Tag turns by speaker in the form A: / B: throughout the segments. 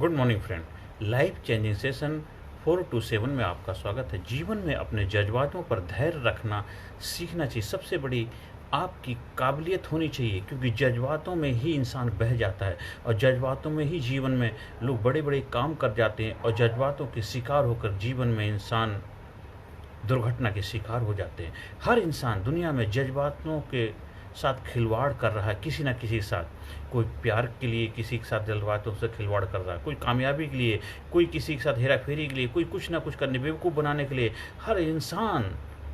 A: Good morning friend. Life changing session 427 में आपका स्वागत है। जीवन में अपने जज्बातों पर धैर्य रखना सीखना चाहिए। सबसे बड़ी आपकी काबिलियत होनी चाहिए, क्योंकि जज्बातों में ही इंसान बह जाता है और जज्बातों में ही जीवन में लोग बड़े बड़े काम कर जाते हैं और जज्बातों के शिकार होकर जीवन में इंसान दुर्घटना के शिकार हो जाते हैं। हर इंसान दुनिया में जज्बातों के साथ खिलवाड़ कर रहा है, किसी ना किसी के साथ। कोई प्यार के लिए किसी के साथ जज्बातों से खिलवाड़ कर रहा है, कोई कामयाबी के लिए, कोई किसी के साथ हेरा फेरी के लिए, कोई कुछ ना कुछ करने बेवकूफ़ बनाने के लिए। हर इंसान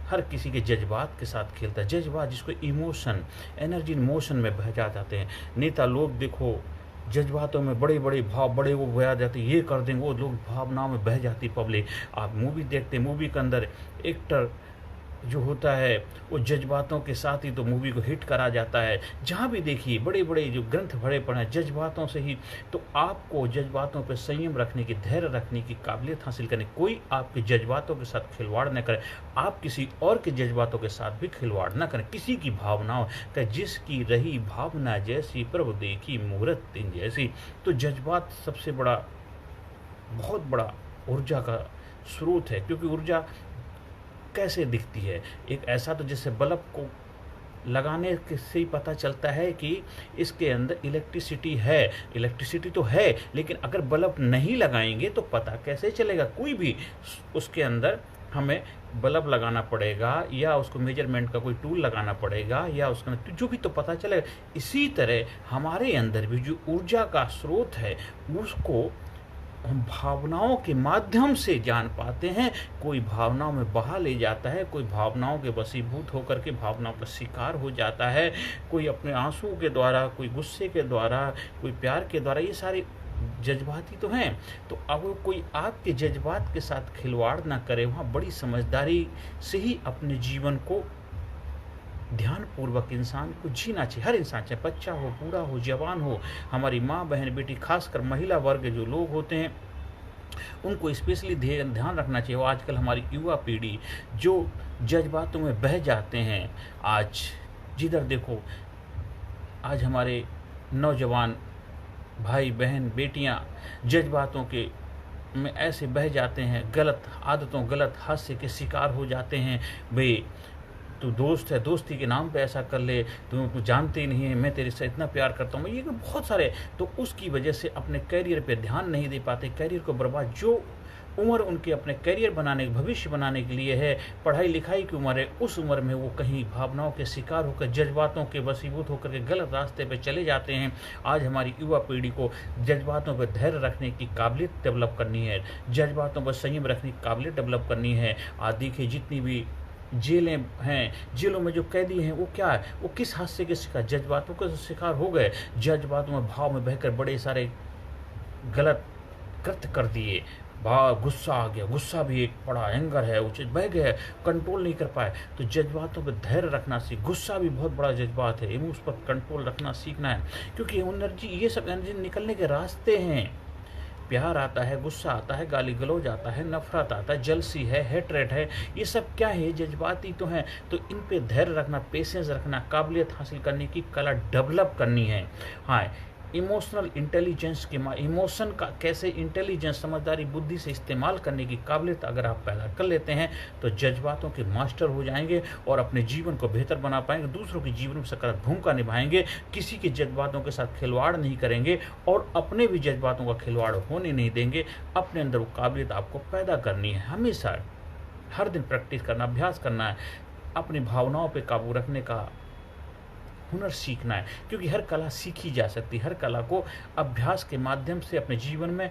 A: हर किसी के जज्बात के साथ खेलता है। जज्बात जिसको इमोशन, एनर्जी इमोशन में बह जाते हैं। नेता लोग देखो जज्बातों में बड़े बड़े भाव, बड़े वो बया जाते, ये कर देंगे, वो लोग भावनाओं में बह जाती पब्लिक। आप मूवी देखते, मूवी के अंदर एक्टर जो होता है वो जज्बातों के साथ ही तो मूवी को हिट करा जाता है। जहाँ भी देखिए बड़े बड़े जो ग्रंथ भरे पड़े हैं जज्बातों से ही। तो आपको जज्बातों पर संयम रखने की, धैर्य रखने की काबिलियत हासिल करने, कोई आपके जज्बातों के साथ खिलवाड़ न करे। आप किसी और के जज्बातों के साथ भी खिलवाड़ न करें। किसी की भावनाओं का, जिसकी रही भावना जैसी प्रभु देखी मूरत तीन जैसी। तो जज्बात सबसे बड़ा, बहुत बड़ा ऊर्जा का स्रोत है। क्योंकि ऊर्जा कैसे दिखती है, एक ऐसा तो जैसे बल्ब को लगाने से ही पता चलता है कि इसके अंदर इलेक्ट्रिसिटी है। इलेक्ट्रिसिटी तो है, लेकिन अगर बल्ब नहीं लगाएंगे तो पता कैसे चलेगा। कोई भी उसके अंदर हमें बल्ब लगाना पड़ेगा या उसको मेजरमेंट का कोई टूल लगाना पड़ेगा या उसका जो भी तो पता चलेगा। इसी तरह हमारे अंदर भी जो ऊर्जा का स्रोत है उसको हम भावनाओं के माध्यम से जान पाते हैं। कोई भावनाओं में बहा ले जाता है, कोई भावनाओं के वशीभूत होकर के भावनाओं का शिकार हो जाता है। कोई अपने आंसू के द्वारा, कोई गुस्से के द्वारा, कोई प्यार के द्वारा, ये सारे जज्बाती तो हैं। तो अगर कोई आपके जज्बात के साथ खिलवाड़ ना करे, वहाँ बड़ी समझदारी से ही अपने जीवन को ध्यानपूर्वक इंसान को जीना चाहिए। हर इंसान, चाहे बच्चा हो, बूढ़ा हो, जवान हो, हमारी माँ बहन बेटी, खासकर महिला वर्ग जो लोग होते हैं उनको स्पेशली ध्यान रखना चाहिए। वो आजकल हमारी युवा पीढ़ी जो जज्बातों में बह जाते हैं, आज जिधर देखो आज हमारे नौजवान भाई बहन बेटियां जज्बातों के में ऐसे बह जाते हैं, गलत आदतों, गलत हादसे के शिकार हो जाते हैं। वे तो दोस्त है, दोस्ती के नाम पे ऐसा कर ले, तुम जानते ही नहीं है, मैं तेरे से इतना प्यार करता हूँ, ये बहुत सारे। तो उसकी वजह से अपने करियर पे ध्यान नहीं दे पाते, करियर को बर्बाद। जो उम्र उनके अपने करियर बनाने, भविष्य बनाने के लिए है, पढ़ाई लिखाई की उम्र है, उस उम्र में वो कहीं भावनाओं के शिकार होकर, जज्बातों के वशीभूत होकर के गलत रास्ते पे चले जाते हैं। आज हमारी युवा पीढ़ी को जज्बातों पर धैर्य रखने की काबिलियत डेवलप करनी है, जज्बातों पर संयम रखने की काबिलियत डेवलप करनी है। आज देखिए जितनी भी जेलें हैं, जेलों में जो कैदी हैं वो क्या है, वो किस हादसे के शिकार, जज्बातों के शिकार हो गए। जज्बातों में भाव में बहकर बड़े सारे गलत कृत्य कर दिए। भाव, गुस्सा आ गया, गुस्सा भी एक बड़ा एंगर है, वो चीज़ बह गया, कंट्रोल नहीं कर पाए। तो जज्बातों पर धैर्य रखना सीख। गुस्सा भी बहुत बड़ा जज्बात है, उस पर कंट्रोल रखना सीखना है। क्योंकि एनर्जी, ये सब एनर्जी निकलने के रास्ते हैं। प्यार आता है, गुस्सा आता है, गाली गलौज आता है, नफरत आता है, जलसी है, हेट्रेट है, ये सब क्या है, जज्बाती तो हैं। तो इन पे धैर्य रखना, पेशेंस रखना, काबिलियत हासिल करने की कला डेवलप करनी है। हाँ, इमोशनल इंटेलिजेंस के इमोशन का कैसे इंटेलिजेंस, समझदारी, बुद्धि से इस्तेमाल करने की काबिलियत अगर आप पैदा कर लेते हैं तो जज्बातों के मास्टर हो जाएंगे और अपने जीवन को बेहतर बना पाएंगे, दूसरों के जीवन में सकारात्मक भूमिका निभाएंगे, किसी के जज्बातों के साथ खिलवाड़ नहीं करेंगे और अपने भी जज्बातों का खिलवाड़ होने नहीं देंगे। अपने अंदर वो काबिलियत आपको पैदा करनी है। हमेशा हर दिन प्रैक्टिस करना, अभ्यास करना है, अपनी भावनाओं पर काबू रखने का हुनर सीखना है। क्योंकि हर कला सीखी जा सकती है, हर कला को अभ्यास के माध्यम से अपने जीवन में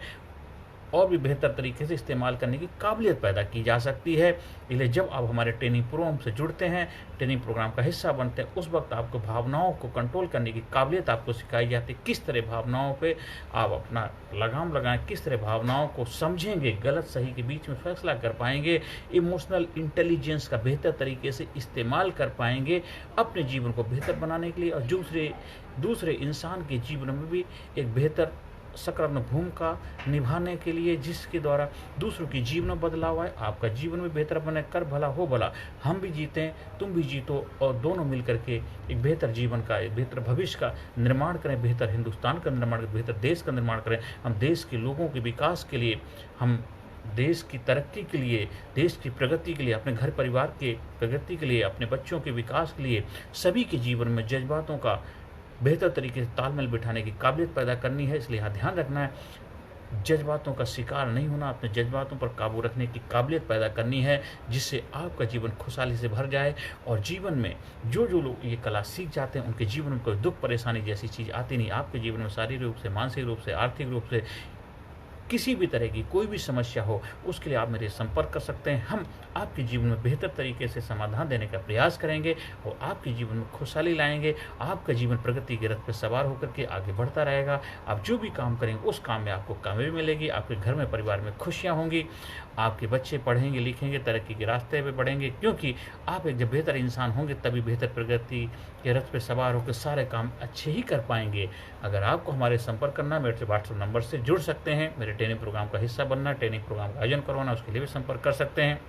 A: और भी बेहतर तरीके से इस्तेमाल करने की काबिलियत पैदा की जा सकती है। इसलिए जब आप हमारे ट्रेनिंग प्रोग्राम से जुड़ते हैं, ट्रेनिंग प्रोग्राम का हिस्सा बनते हैं, उस वक्त आपको भावनाओं को कंट्रोल करने की काबिलियत आपको सिखाई जाती है। किस तरह भावनाओं पे आप अपना लगाम लगाएं, किस तरह भावनाओं को समझेंगे, गलत सही के बीच में फैसला कर पाएंगे, इमोशनल इंटेलिजेंस का बेहतर तरीके से इस्तेमाल कर पाएंगे अपने जीवन को बेहतर बनाने के लिए और दूसरे इंसान के जीवन में भी एक बेहतर सकारात्मक भूमिका निभाने के लिए, जिसके द्वारा दूसरों के जीवन में बदलाव आए, आपका जीवन में बेहतर बने, कर भला हो भला, हम भी जीतें, तुम भी जीतो और दोनों मिलकर के एक बेहतर जीवन का, एक बेहतर भविष्य का निर्माण करें, बेहतर हिंदुस्तान का निर्माण करें, बेहतर देश का निर्माण करें। हम देश के लोगों के विकास के लिए, हम देश की तरक्की के लिए, देश की प्रगति के लिए, अपने घर परिवार के प्रगति के लिए, अपने बच्चों के विकास के लिए, सभी के जीवन में जज्बातों का बेहतर तरीके से तालमेल बिठाने की काबिलियत पैदा करनी है। इसलिए यहाँ ध्यान रखना है, जज्बातों का शिकार नहीं होना, अपने जज्बातों पर काबू रखने की काबिलियत पैदा करनी है, जिससे आपका जीवन खुशहाली से भर जाए और जीवन में जो जो लोग ये कला सीख जाते हैं उनके जीवन में कोई दुख परेशानी जैसी चीज़ आती नहीं। आपके जीवन में शारीरिक रूप से, मानसिक रूप से, आर्थिक रूप से किसी भी तरह की कोई भी समस्या हो, उसके लिए आप मेरे संपर्क कर सकते हैं। हम आपके जीवन में बेहतर तरीके से समाधान देने का प्रयास करेंगे और आपके जीवन में खुशहाली लाएंगे। आपका जीवन प्रगति के रथ पर सवार होकर के आगे बढ़ता रहेगा। आप जो भी काम करेंगे उस काम में आपको कामयाबी मिलेगी, आपके घर में परिवार में खुशियाँ होंगी, आपके बच्चे पढ़ेंगे लिखेंगे, तरक्की के रास्ते पे बढ़ेंगे, क्योंकि आप एक जब बेहतर इंसान होंगे तभी बेहतर प्रगति के रथ पे सवार होकर सारे काम अच्छे ही कर पाएंगे। अगर आपको हमारे संपर्क करना, मेरे से व्हाट्सएप नंबर से जुड़ सकते हैं। मेरे ट्रेनिंग प्रोग्राम का हिस्सा बनना, ट्रेनिंग प्रोग्राम का आयोजन करवाना, उसके लिए भी संपर्क कर सकते हैं।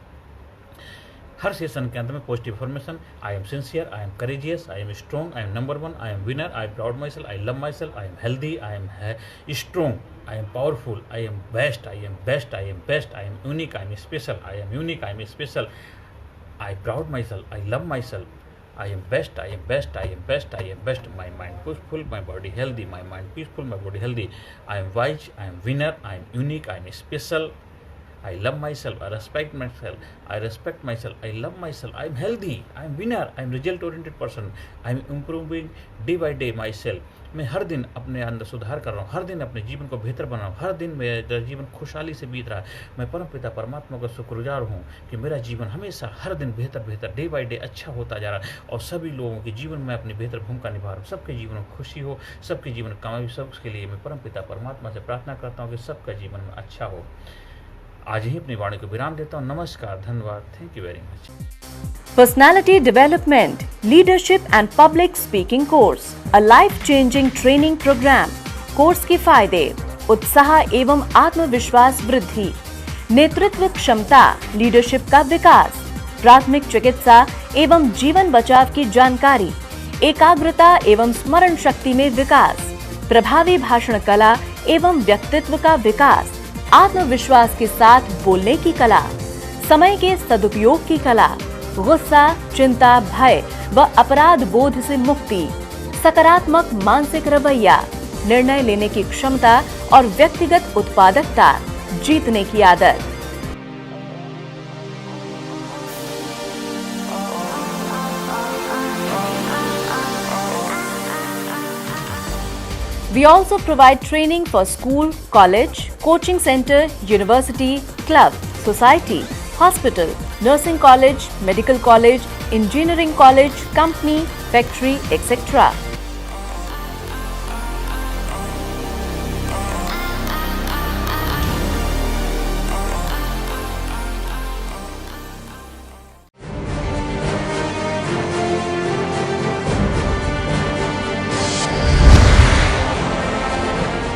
A: हर सेशन के अंत में positive information, I am sincere, I am courageous, I am strong, I am number one, I am winner, I am proud my self, I love my self, I am healthy, I am strong, I am powerful, I am best, I am best, I am best, I am unique, I am special, I am unique, I am special, I proud myself, I love myself, I am best, I am best, I am best, I am best, my mind peaceful, my body healthy, my mind peaceful, my body healthy, I am wise, I am winner, I am unique, I am special, I love myself, I respect myself, I respect myself, I love myself, I am healthy, I am winner, I am result oriented person, I am improving day by day myself। मैं हर दिन अपने अंदर सुधार कर रहा हूँ, हर दिन अपने जीवन को बेहतर बना रहा हूँ, हर दिन मेरा जीवन खुशहाली से बीत रहा है। मैं परमपिता परमात्मा का शुक्रगुजार हूँ कि मेरा जीवन हमेशा हर दिन बेहतर डे बाय डे अच्छा होता जा रहा है और सभी लोगों के जीवन में अपनी बेहतर भूमिका निभा रहा हूँ। सबके जीवन में खुशी हो, सबके जीवन में कामयाबी, सबके लिए मैं परमपिता परमात्मा से प्रार्थना करता हूँ कि सबका जीवन में अच्छा हो। आज ही अपनी वाणी को विराम देता हूँ। नमस्कार, धन्यवाद, thank you very much.
B: Personality Development, Leadership and Public Speaking Course, a life-changing training program. Course के फायदे: उत्साह एवं आत्मविश्वास वृद्धि, नेतृत्व क्षमता, लीडरशिप का विकास, प्राथमिक चिकित्सा एवं जीवन बचाव की जानकारी, एकाग्रता एवं स्मरण शक्ति में विकास, प्रभावी भाषण कला एवं व्यक्तित्व का विकास, आत्मविश्वास के साथ बोलने की कला, समय के सदुपयोग की कला, गुस्सा, चिंता, भय व अपराध बोध से मुक्ति, सकारात्मक मानसिक रवैया, निर्णय लेने की क्षमता और व्यक्तिगत उत्पादकता, जीतने की आदत। We also provide training for school, college, coaching center, university, club, society, hospital, nursing college, medical college, engineering college, company, factory, etc.